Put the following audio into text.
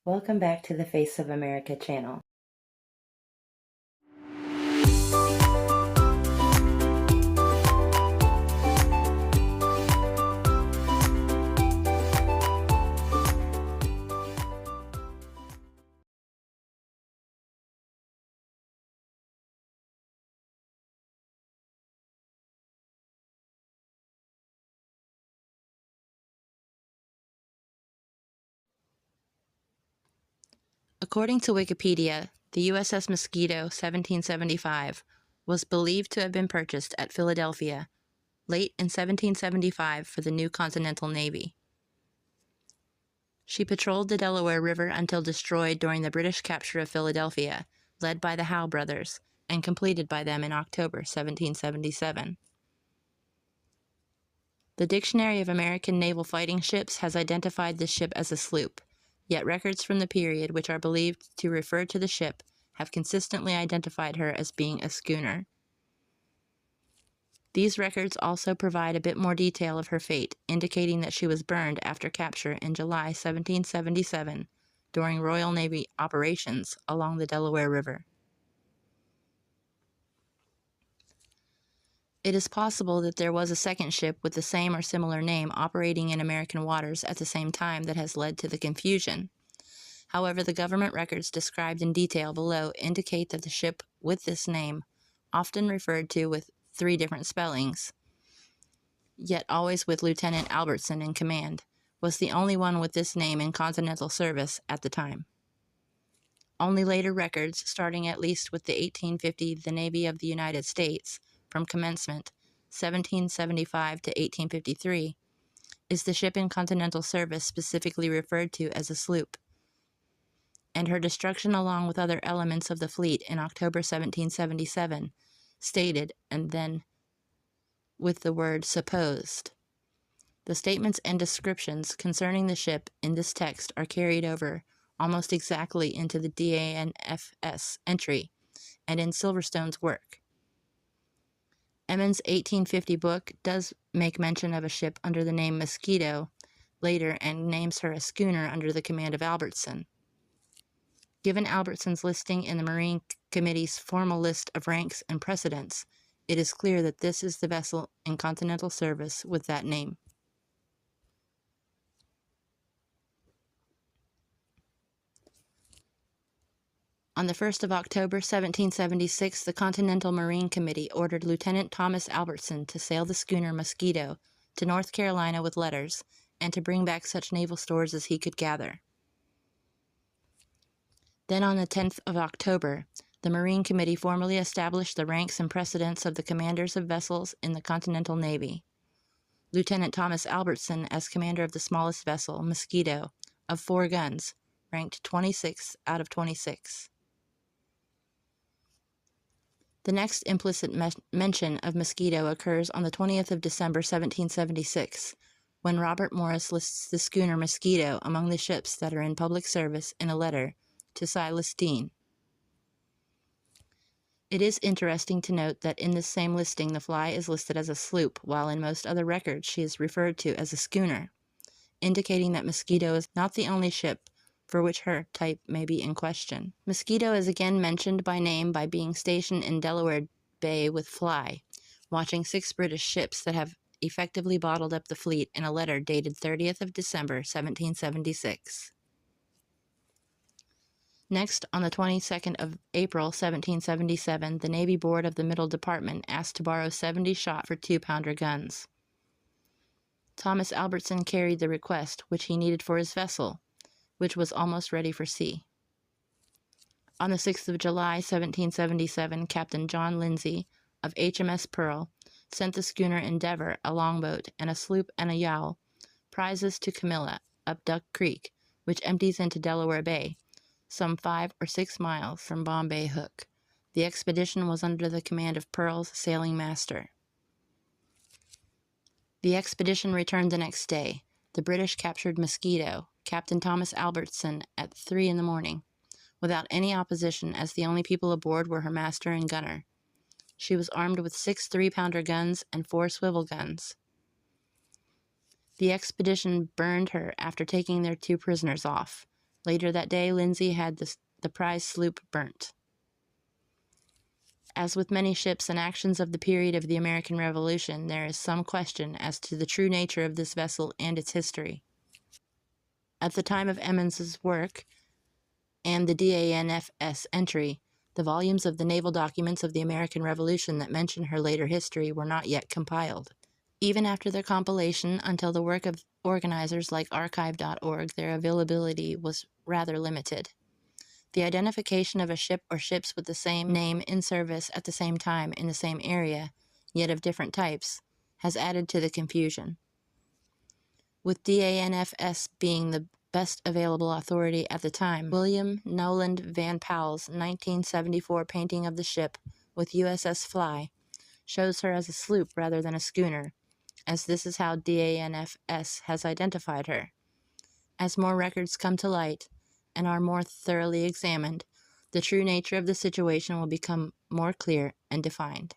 Welcome back to the Face of America channel. According to Wikipedia, the USS Mosquito 1775 was believed to have been purchased at Philadelphia late in 1775 for the new Continental Navy. She patrolled the Delaware River until destroyed during the British capture of Philadelphia, led by the Howe brothers, and completed by them in October 1777. The Dictionary of American Naval Fighting Ships has identified this ship as a sloop, yet records from the period which are believed to refer to the ship have consistently identified her as being a schooner. These records also provide a bit more detail of her fate, indicating that she was burned after capture in July 1777 during Royal Navy operations along the Delaware River. It is possible that there was a second ship with the same or similar name operating in American waters at the same time that has led to the confusion. However, the government records described in detail below indicate that the ship with this name, often referred to with 3 different spellings, yet always with Lieutenant Albertson in command, was the only one with this name in continental service at the time. Only later records, starting at least with the 1850 The Navy of the United States, from commencement, 1775 to 1853, is the ship in continental service specifically referred to as a sloop, and her destruction along with other elements of the fleet in October 1777, stated, and then with the word supposed. The statements and descriptions concerning the ship in this text are carried over almost exactly into the DANFS entry and in Silverstone's work. Emmons' 1850 book does make mention of a ship under the name Mosquito later and names her a schooner under the command of Albertson. Given Albertson's listing in the Marine Committee's formal list of ranks and precedents, it is clear that this is the vessel in continental service with that name. On the 1st of October, 1776, the Continental Marine Committee ordered Lieutenant Thomas Albertson to sail the schooner Mosquito to North Carolina with letters, and to bring back such naval stores as he could gather. Then on the 10th of October, the Marine Committee formally established the ranks and precedence of the commanders of vessels in the Continental Navy. Lieutenant Thomas Albertson as commander of the smallest vessel, Mosquito, of 4 guns, ranked 26 out of 26. The next implicit mention of Mosquito occurs on the 20th of December, 1776, when Robert Morris lists the schooner Mosquito among the ships that are in public service in a letter to Silas Deane. It is interesting to note that in this same listing the Fly is listed as a sloop, while in most other records she is referred to as a schooner, indicating that Mosquito is not the only ship for which her type may be in question. Mosquito is again mentioned by name by being stationed in Delaware Bay with Fly, watching 6 British ships that have effectively bottled up the fleet in a letter dated 30th of December, 1776. Next, on the 22nd of April, 1777, the Navy Board of the Middle Department asked to borrow 70 shot for 2-pounder guns. Thomas Albertson carried the request, which he needed for his vessel, which was almost ready for sea. On the 6th of July, 1777, Captain John Lindsay of HMS Pearl sent the schooner Endeavour, a longboat, and a sloop and a yawl, prizes to Camilla, up Duck Creek, which empties into Delaware Bay, some 5 or 6 miles from Bombay Hook. The expedition was under the command of Pearl's sailing master. The expedition returned the next day. The British captured Mosquito, Captain Thomas Albertson, at 3 in the morning, without any opposition, as the only people aboard were her master and gunner. She was armed with 6 3-pounder guns and 4 swivel guns. The expedition burned her after taking their 2 prisoners off. Later that day, Lindsay had the prize sloop burnt. As with many ships and actions of the period of the American Revolution, there is some question as to the true nature of this vessel and its history. At the time of Emmons's work and the DANFS entry, the volumes of the naval documents of the American Revolution that mention her later history were not yet compiled. Even after their compilation, until the work of organizers like archive.org, their availability was rather limited. The identification of a ship or ships with the same name in service at the same time in the same area, yet of different types, has added to the confusion. With DANFS being the best available authority at the time, William Nowland Van Powell's 1974 painting of the ship with USS Fly shows her as a sloop rather than a schooner, as this is how DANFS has identified her. As more records come to light and are more thoroughly examined, the true nature of the situation will become more clear and defined.